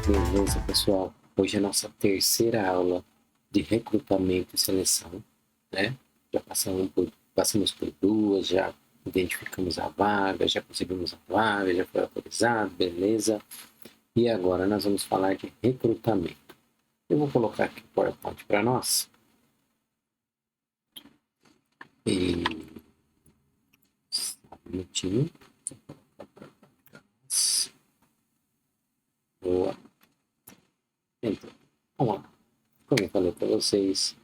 Beleza, pessoal? Hoje é a nossa terceira aula de recrutamento e seleção, né? Já passamos por duas, já identificamos a vaga, já conseguimos a vaga, já foi autorizado, beleza? E agora nós vamos falar de recrutamento. Eu vou colocar aqui o PowerPoint para nós. E... um minutinho. Boa. Então, vamos lá. Como eu falei para vocês,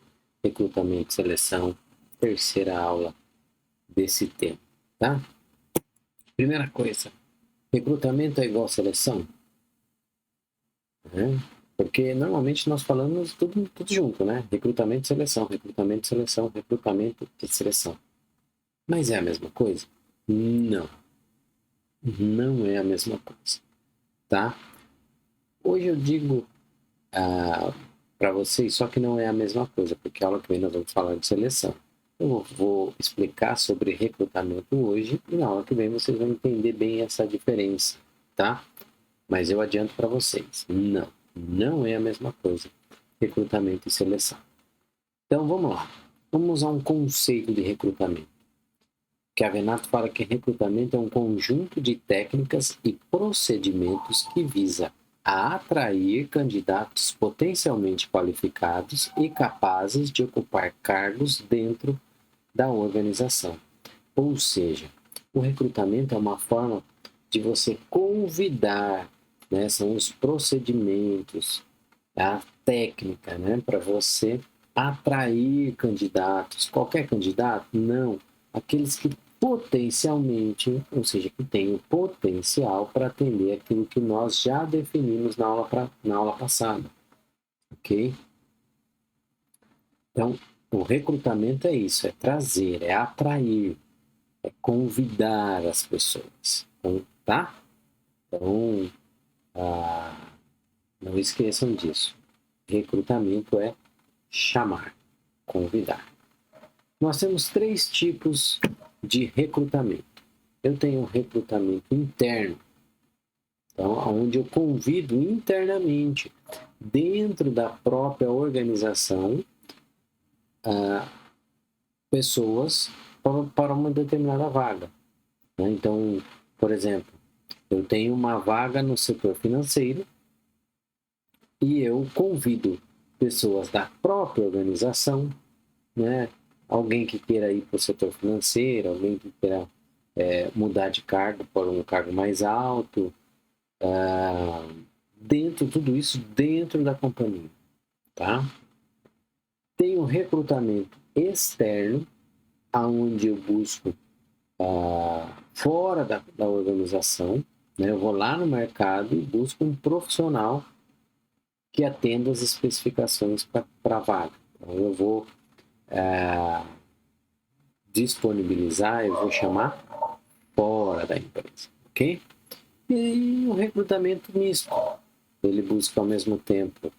recrutamento e seleção, terceira aula desse tema, tá? Primeira coisa, recrutamento é igual seleção? Né? Porque normalmente nós falamos tudo junto, né? Recrutamento e seleção, recrutamento e seleção, recrutamento e seleção. Mas é a mesma coisa? Não. Não é a mesma coisa, tá? Hoje eu digo para vocês, só que não é a mesma coisa, porque a aula que vem nós vamos falar de seleção. Eu vou explicar sobre recrutamento hoje e na aula que vem vocês vão entender bem essa diferença, tá? Mas eu adianto para vocês, não é a mesma coisa, recrutamento e seleção. Então vamos lá, vamos usar um conceito de recrutamento. Que a Renato fala que recrutamento é um conjunto de técnicas e procedimentos que visa a atrair candidatos potencialmente qualificados e capazes de ocupar cargos dentro da organização. Ou seja, o recrutamento é uma forma de você convidar, né? São os procedimentos, a técnica, né? Para você atrair candidatos. Qualquer candidato? Não. Aqueles que potencialmente, ou seja, que têm o potencial para atender aquilo que nós já definimos na aula passada. Ok? Então, o recrutamento é isso, é trazer, é atrair, é convidar as pessoas, tá? Então, não esqueçam disso. Recrutamento é chamar, convidar. Nós temos 3 tipos de recrutamento. Eu tenho um recrutamento interno, então, onde eu convido internamente, dentro da própria organização, pessoas para uma determinada vaga. Né? Então, por exemplo, eu tenho uma vaga no setor financeiro e eu convido pessoas da própria organização, né? Alguém que queira ir para o setor financeiro, alguém que queira mudar de cargo para um cargo mais alto, tudo isso dentro da companhia, tá? Tem o recrutamento externo, aonde eu busco fora da organização, né? Eu vou lá no mercado e busco um profissional que atenda as especificações para a vaga. Então, eu vou disponibilizar, eu vou chamar fora da empresa, ok? E o recrutamento misto, ele busca ao mesmo tempo,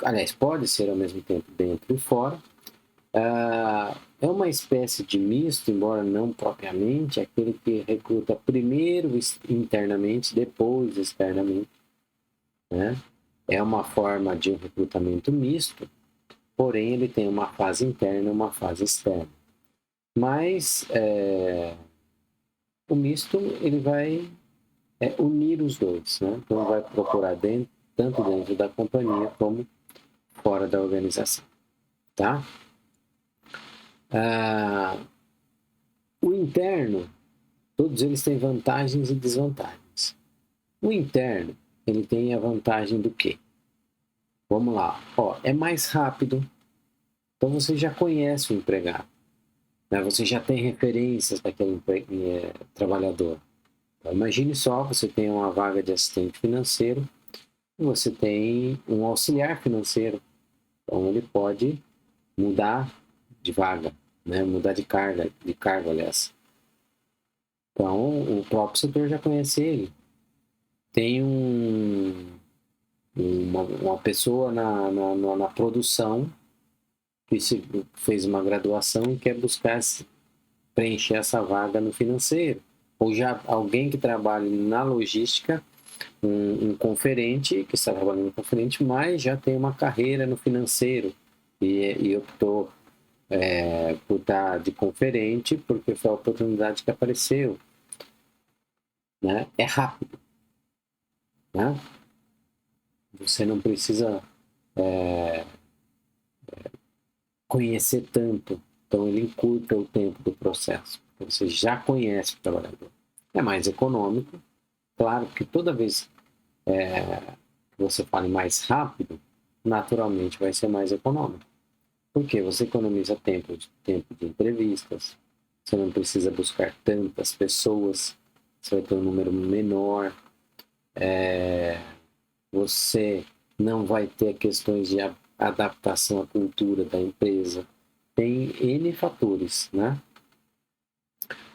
aliás, pode ser ao mesmo tempo dentro e fora. É uma espécie de misto, embora não propriamente, aquele que recruta primeiro internamente, depois externamente, né? É uma forma de um recrutamento misto, porém ele tem uma fase interna e uma fase externa. Mas o misto ele vai unir os dois, né? Então vai procurar tanto dentro da companhia como fora da organização, tá? O interno, todos eles têm vantagens e desvantagens. O interno, ele tem a vantagem do quê? Vamos lá, é mais rápido, então você já conhece o empregado, né? Você já tem referências daquele trabalhador. Então, imagine só, você tem uma vaga de assistente financeiro e você tem um auxiliar financeiro, então ele pode mudar de vaga, né? Mudar de cargo, aliás. Então, o próprio setor já conhece ele. Tem uma pessoa na produção fez uma graduação e quer buscar preencher essa vaga no financeiro. Ou já alguém que trabalha na logística, um conferente, que está trabalhando no conferente, mas já tem uma carreira no financeiro e optou por estar de conferente porque foi a oportunidade que apareceu. Né? É rápido. Né? Você não precisa conhecer tanto, então ele encurta o tempo do processo. Você já conhece o trabalhador. É mais econômico. Claro que toda vez que você fale mais rápido, naturalmente vai ser mais econômico. Porque você economiza tempo de entrevistas, você não precisa buscar tantas pessoas, você vai ter um número menor, você não vai ter questões de adaptação à cultura da empresa. Tem N fatores, né?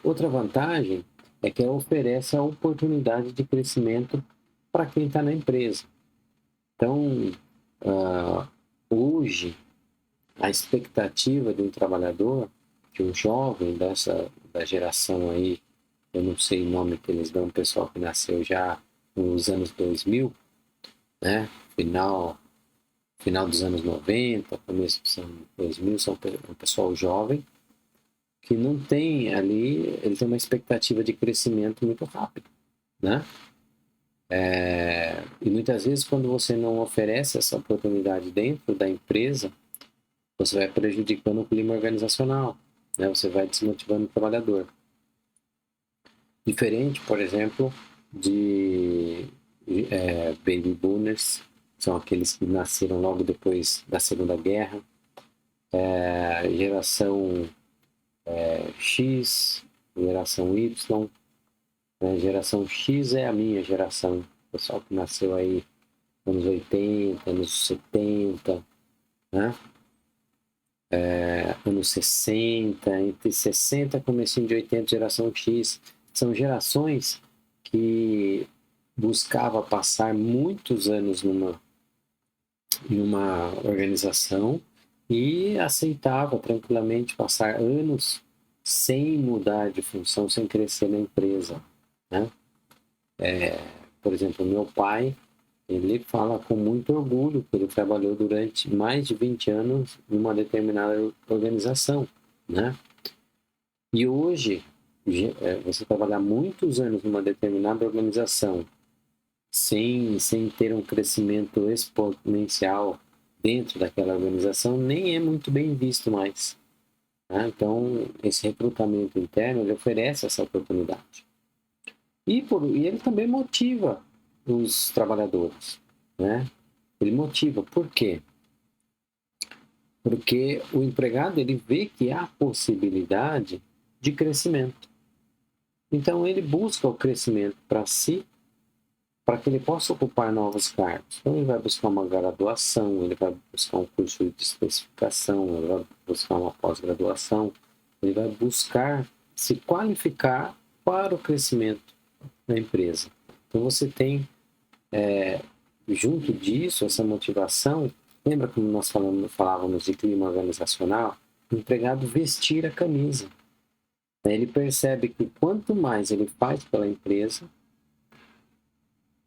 Outra vantagem é que ela oferece a oportunidade de crescimento para quem está na empresa. Então, hoje, a expectativa de um trabalhador, de um jovem da geração aí, eu não sei o nome que eles dão, o pessoal que nasceu já nos anos 2000, né? Final dos anos 90, começo dos anos 2000, são um pessoal jovem que não tem ali, ele tem uma expectativa de crescimento muito rápido, né? E muitas vezes quando você não oferece essa oportunidade dentro da empresa, você vai prejudicando o clima organizacional, né? Você vai desmotivando o trabalhador. Diferente, por exemplo, de baby boomers, são aqueles que nasceram logo depois da Segunda Guerra, geração X, geração Y, né? Geração X é a minha geração, o pessoal que nasceu aí anos 80, anos 70, né? Anos 60, entre 60 e comecinho de 80, geração X, são gerações que buscava passar muitos anos numa organização e aceitava tranquilamente passar anos sem mudar de função, sem crescer na empresa, né? Por exemplo, meu pai, ele fala com muito orgulho que ele trabalhou durante mais de 20 anos em uma determinada organização, né? E hoje, você trabalhar muitos anos numa determinada organização sem ter um crescimento exponencial dentro daquela organização, nem é muito bem visto mais, né? Então, esse recrutamento interno, ele oferece essa oportunidade. E ele também motiva os trabalhadores, né? Ele motiva. Por quê? Porque o empregado, ele vê que há possibilidade de crescimento. Então, ele busca o crescimento para si, para que ele possa ocupar novos cargos. Então, ele vai buscar uma graduação, ele vai buscar um curso de especificação, ele vai buscar uma pós-graduação, ele vai buscar se qualificar para o crescimento da empresa. Então, você tem, junto disso, essa motivação. Lembra como nós falávamos de clima organizacional? O empregado vestir a camisa. Ele percebe que quanto mais ele faz pela empresa,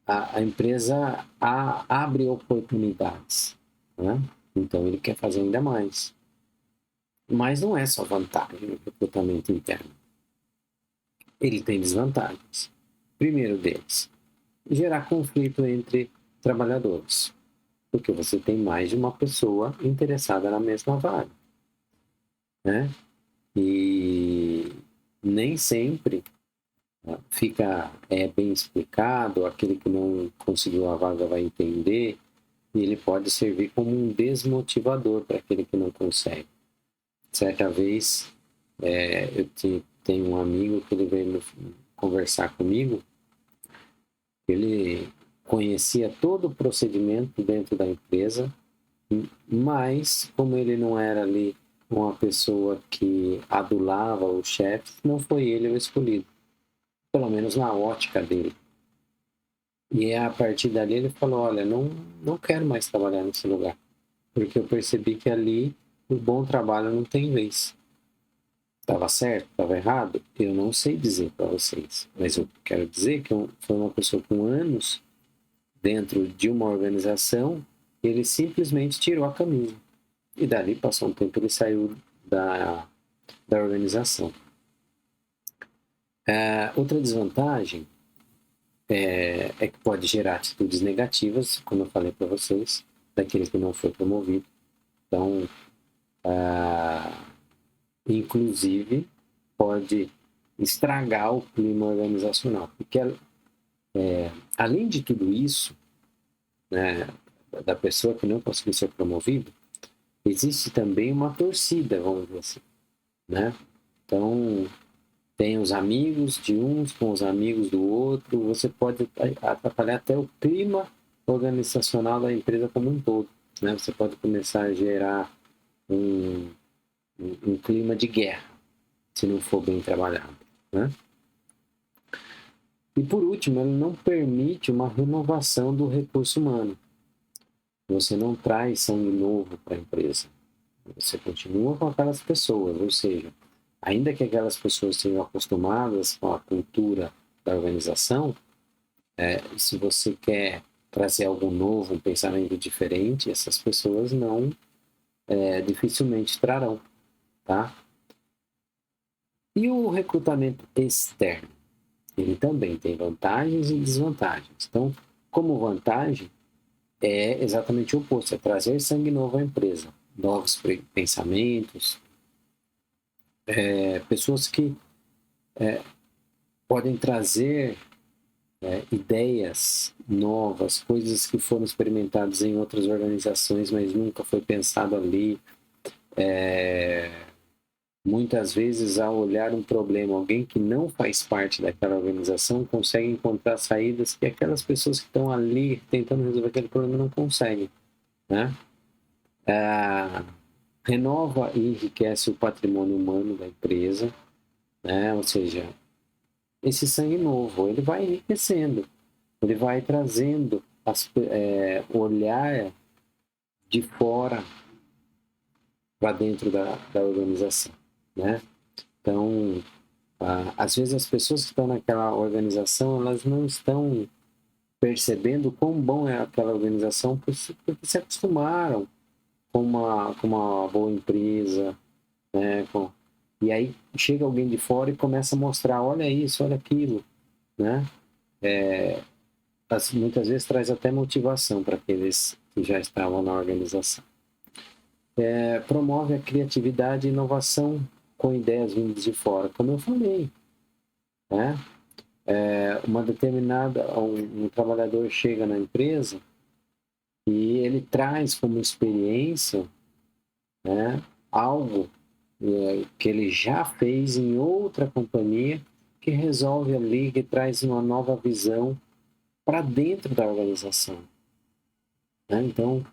a empresa abre oportunidades, né? Então ele quer fazer ainda mais. Mas não é só vantagem no recrutamento interno. Ele tem desvantagens. Primeiro deles, gerar conflito entre trabalhadores, porque você tem mais de uma pessoa interessada na mesma vaga, né? E nem sempre fica bem explicado, aquele que não conseguiu a vaga vai entender, e ele pode servir como um desmotivador para aquele que não consegue. Certa vez, eu tenho um amigo que ele veio conversar comigo, ele conhecia todo o procedimento dentro da empresa, mas como ele não era ali uma pessoa que adulava o chefe, não foi ele o escolhido, pelo menos na ótica dele. E a partir dali ele falou, olha, não quero mais trabalhar nesse lugar, porque eu percebi que ali o bom trabalho não tem vez. Estava certo? Estava errado? Eu não sei dizer para vocês. Mas eu quero dizer que foi uma pessoa com anos dentro de uma organização, ele simplesmente tirou a camisa. E dali passou um tempo, ele saiu da organização. Outra desvantagem é que pode gerar atitudes negativas, como eu falei para vocês, daquele que não foi promovido. Então, inclusive, pode estragar o clima organizacional. Porque, além de tudo isso, né, da pessoa que não conseguiu ser promovido, existe também uma torcida, vamos dizer assim, né? Então, tem os amigos de uns com os amigos do outro, você pode atrapalhar até o clima organizacional da empresa como um todo, né? Você pode começar a gerar um clima de guerra, se não for bem trabalhado, né? E por último, ele não permite uma renovação do recurso humano. Você não traz sangue novo para a empresa. Você continua com aquelas pessoas, ou seja, ainda que aquelas pessoas estejam acostumadas com a cultura da organização, se você quer trazer algo novo, um pensamento diferente, essas pessoas não dificilmente trarão, tá? E o recrutamento externo? Ele também tem vantagens e desvantagens. Então, como vantagem, é exatamente o oposto, é trazer sangue novo à empresa, novos pensamentos, pessoas que podem trazer ideias novas, coisas que foram experimentadas em outras organizações, mas nunca foi pensado ali. Muitas vezes, ao olhar um problema, alguém que não faz parte daquela organização consegue encontrar saídas que aquelas pessoas que estão ali tentando resolver aquele problema não conseguem, né? Renova e enriquece o patrimônio humano da empresa, né? Ou seja, esse sangue novo, ele vai enriquecendo, ele vai trazendo olhar de fora para dentro da organização, né? Então, às vezes as pessoas que estão naquela organização, elas não estão percebendo quão bom é aquela organização porque se acostumaram com uma boa empresa, né? E aí chega alguém de fora e começa a mostrar, olha isso, olha aquilo, né? Muitas vezes traz até motivação para aqueles que já estavam na organização. Promove a criatividade e inovação com ideias vindas de fora, como eu falei, né? Um trabalhador chega na empresa e ele traz como experiência, né, algo que ele já fez em outra companhia, que resolve ali, que traz uma nova visão para dentro da organização, né? Então,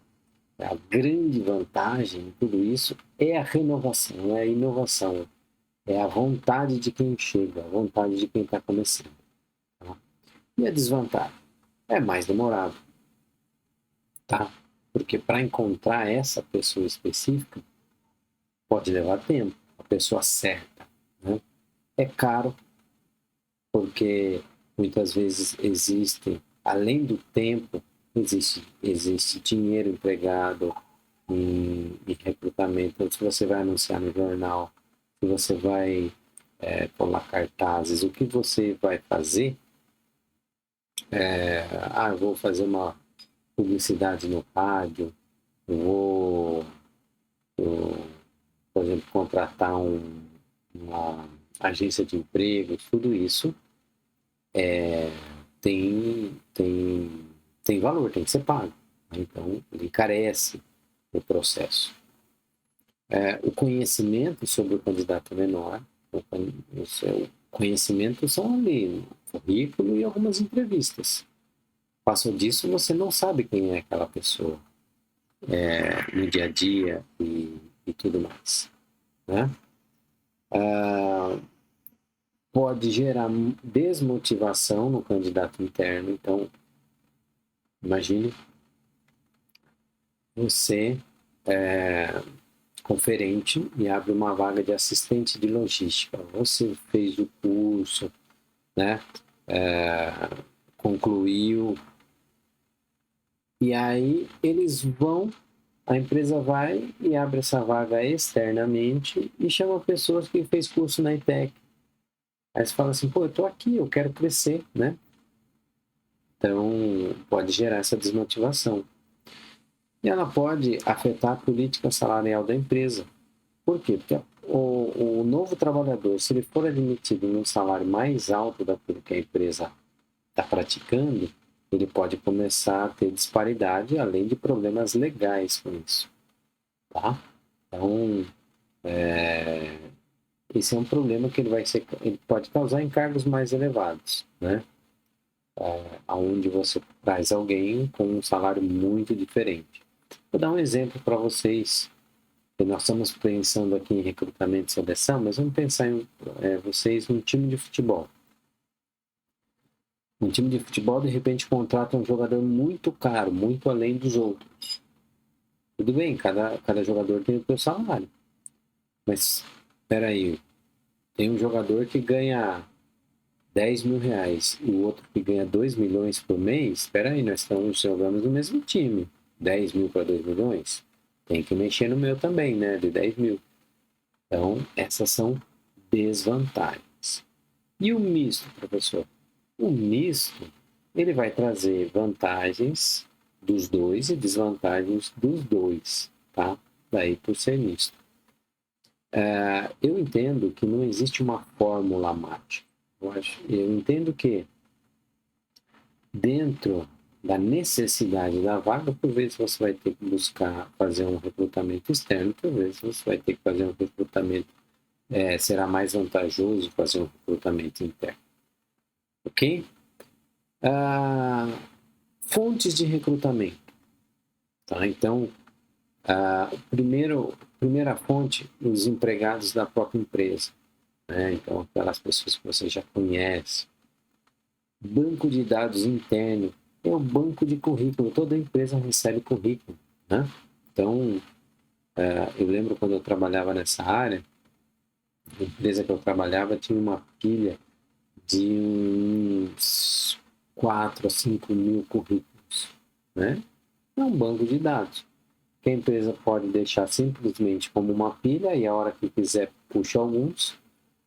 a grande vantagem de tudo isso é a renovação, é a inovação, é a vontade de quem chega, a vontade de quem está começando. Tá? E a desvantagem? É mais demorado, tá? Porque para encontrar essa pessoa específica, pode levar tempo, a pessoa certa, né? É caro, porque muitas vezes existe, além do tempo, existe dinheiro empregado em recrutamento. Então, se você vai anunciar no jornal, se você vai colar cartazes, o que você vai fazer? Eu vou fazer uma publicidade no rádio, por exemplo, contratar uma agência de emprego, tudo isso tem valor, tem que ser pago. Então, ele encarece o processo. O conhecimento sobre o candidato é menor, o seu conhecimento são ali, currículo e algumas entrevistas. Passou disso, você não sabe quem é aquela pessoa no dia a dia e tudo mais, né? Pode gerar desmotivação no candidato interno. Então, imagine você conferente e abre uma vaga de assistente de logística. Você fez o curso, né? Concluiu, e aí a empresa vai e abre essa vaga externamente e chama pessoas que fez curso na ETEC. Aí você fala assim, pô, eu tô aqui, eu quero crescer, né? Então, pode gerar essa desmotivação. E ela pode afetar a política salarial da empresa. Por quê? Porque o novo trabalhador, se ele for admitido num salário mais alto daquilo que a empresa está praticando, ele pode começar a ter disparidade, além de problemas legais com isso. Tá? Então, esse é um problema que ele pode causar em cargos mais elevados, né? Onde você traz alguém com um salário muito diferente. Vou dar um exemplo para vocês. Nós estamos pensando aqui em recrutamento e seleção, mas vamos pensar em vocês num time de futebol. Um time de futebol, de repente, contrata um jogador muito caro, muito além dos outros. Tudo bem, cada jogador tem o seu salário. Mas, espera aí, tem um jogador que ganha 10 mil reais e o outro que ganha 2 milhões por mês. Espera aí, nós estamos jogando no mesmo time. 10 mil para 2 milhões? Tem que mexer no meu também, né? De 10 mil. Então, essas são desvantagens. E o misto, professor? O misto, ele vai trazer vantagens dos dois e desvantagens dos dois, tá? Daí por ser misto. Eu entendo que não existe uma fórmula mágica. Eu entendo que dentro da necessidade da vaga, por vezes você vai ter que buscar fazer um recrutamento externo, por vezes você vai ter que fazer um recrutamento, será mais vantajoso fazer um recrutamento interno. Ok? Fontes de recrutamento. Tá? Então, primeira fonte, os empregados da própria empresa. Né? Então, aquelas pessoas que você já conhece. Banco de dados interno. É o banco de currículo. Toda empresa recebe currículo. Né? Então, eu lembro quando eu trabalhava nessa área, a empresa que eu trabalhava tinha uma pilha de uns 4 a 5 mil currículos. Né? É um banco de dados que a empresa pode deixar simplesmente como uma pilha e a hora que quiser puxa alguns,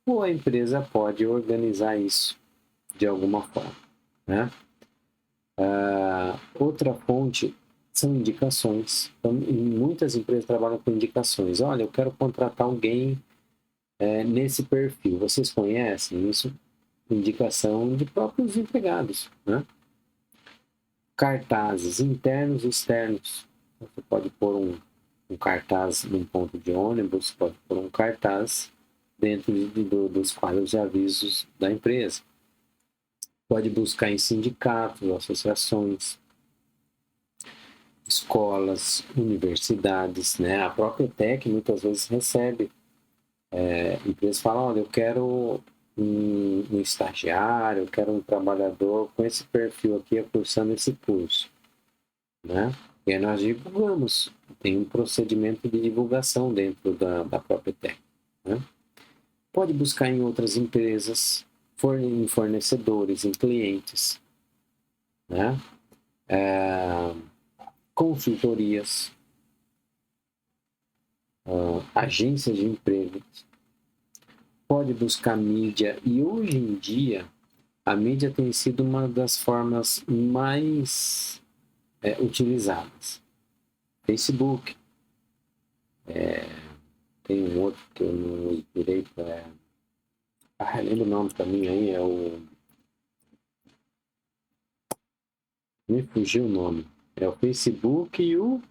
ou a empresa pode organizar isso de alguma forma. Né? Outra fonte são indicações. Então, muitas empresas trabalham com indicações. Olha, eu quero contratar alguém nesse perfil. Vocês conhecem isso? Indicação de próprios empregados. Né? Cartazes internos e externos. Você pode pôr um cartaz num ponto de ônibus, pode pôr um cartaz dentro dos quadros de avisos da empresa. Pode buscar em sindicatos, associações, escolas, universidades, né? A própria ETEC muitas vezes recebe. Empresas falam, olha, eu quero um estagiário, eu quero um trabalhador com esse perfil aqui, cursando esse curso. Né? E aí nós divulgamos, tem um procedimento de divulgação dentro da própria ETEC. Né? Pode buscar em outras empresas, em fornecedores, em clientes, né? Consultorias, agências de emprego. Pode buscar mídia, e hoje em dia a mídia tem sido uma das formas mais utilizadas. Facebook, tem um outro que eu não direito, lembro o nome também aí, me fugiu o nome. É o Facebook e o...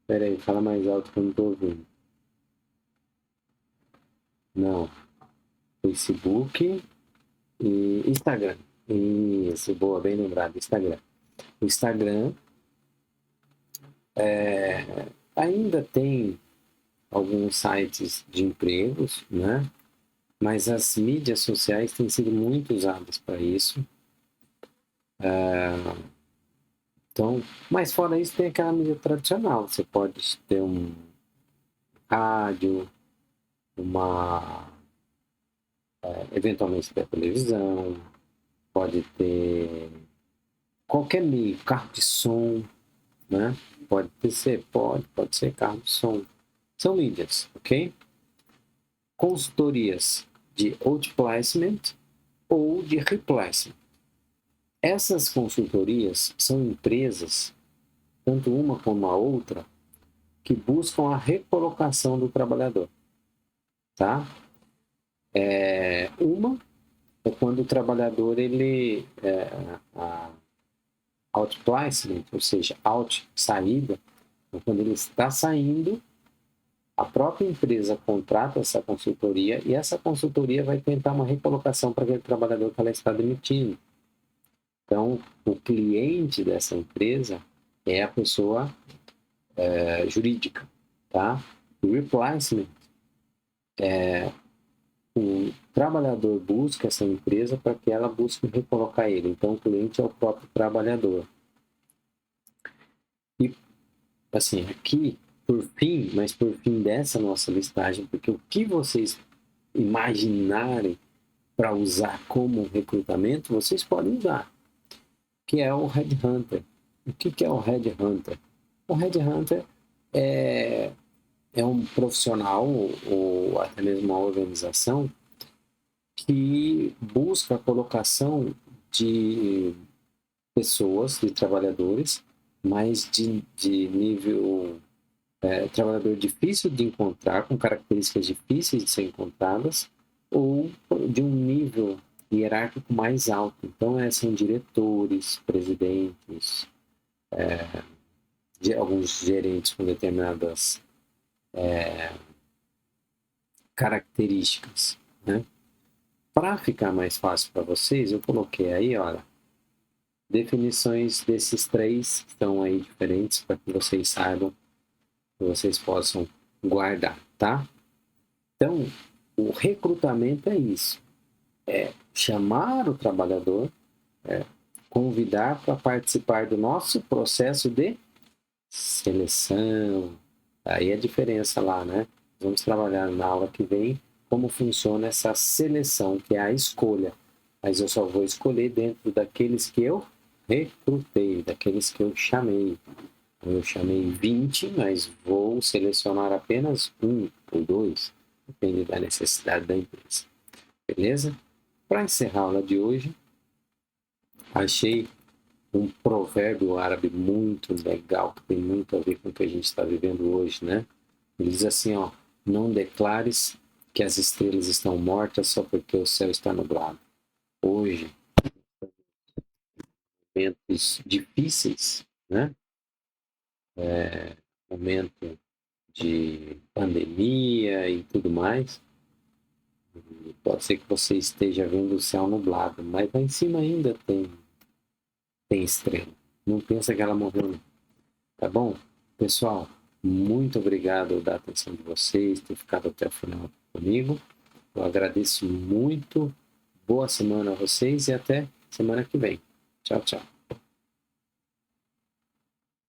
Pera aí, fala mais alto que eu não tô ouvindo. Não. Facebook e Instagram. Isso, boa, bem lembrado, Instagram. O Instagram ainda tem alguns sites de empregos, né? Mas as mídias sociais têm sido muito usadas para isso. Então, mas fora isso, tem aquela mídia tradicional. Você pode ter rádio, eventualmente da televisão, pode ter qualquer meio, carro de som, né? Pode ser carro de som. São mídias, ok? Consultorias de outplacement ou de replacement. Essas consultorias são empresas, tanto uma como a outra, que buscam a recolocação do trabalhador, tá? Uma é quando o trabalhador outplacement, ou seja, saída, então, quando ele está saindo, a própria empresa contrata essa consultoria e essa consultoria vai tentar uma recolocação para aquele trabalhador que ela está demitindo. Então, o cliente dessa empresa é a pessoa jurídica, tá? O replacement o trabalhador busca essa empresa para que ela busque recolocar ele. Então, o cliente é o próprio trabalhador. E, assim, aqui, por fim dessa nossa listagem, porque o que vocês imaginarem para usar como recrutamento, vocês podem usar, que é o Headhunter. O que é o Headhunter? O Headhunter é um profissional ou até mesmo uma organização que busca a colocação de pessoas, de trabalhadores, mas de nível trabalhador difícil de encontrar, com características difíceis de ser encontradas, ou de um nível hierárquico mais alto. Então, são diretores, presidentes, alguns gerentes com determinadas características, né? Para ficar mais fácil para vocês, eu coloquei aí, olha, definições desses três que estão aí diferentes para que vocês saibam, que vocês possam guardar, tá? Então, o recrutamento é isso, é chamar o trabalhador, convidar para participar do nosso processo de seleção. Aí a diferença lá, né? Vamos trabalhar na aula que vem como funciona essa seleção, que é a escolha. Mas eu só vou escolher dentro daqueles que eu recrutei, daqueles que eu chamei. Eu chamei 20, mas vou selecionar apenas 1 ou 2, depende da necessidade da empresa. Beleza? Para encerrar a aula de hoje, achei um provérbio árabe muito legal, que tem muito a ver com o que a gente está vivendo hoje, né? Ele diz assim, ó, não declares que as estrelas estão mortas só porque o céu está nublado. Hoje, momentos difíceis, né? Momento de pandemia e tudo mais. E pode ser que você esteja vendo o céu nublado, mas lá em cima ainda tem estrela. Não pensa que ela morreu, não. Tá bom? Pessoal, muito obrigado da atenção de vocês, ter ficado até o final comigo. Eu agradeço muito. Boa semana a vocês e até semana que vem. Tchau, tchau.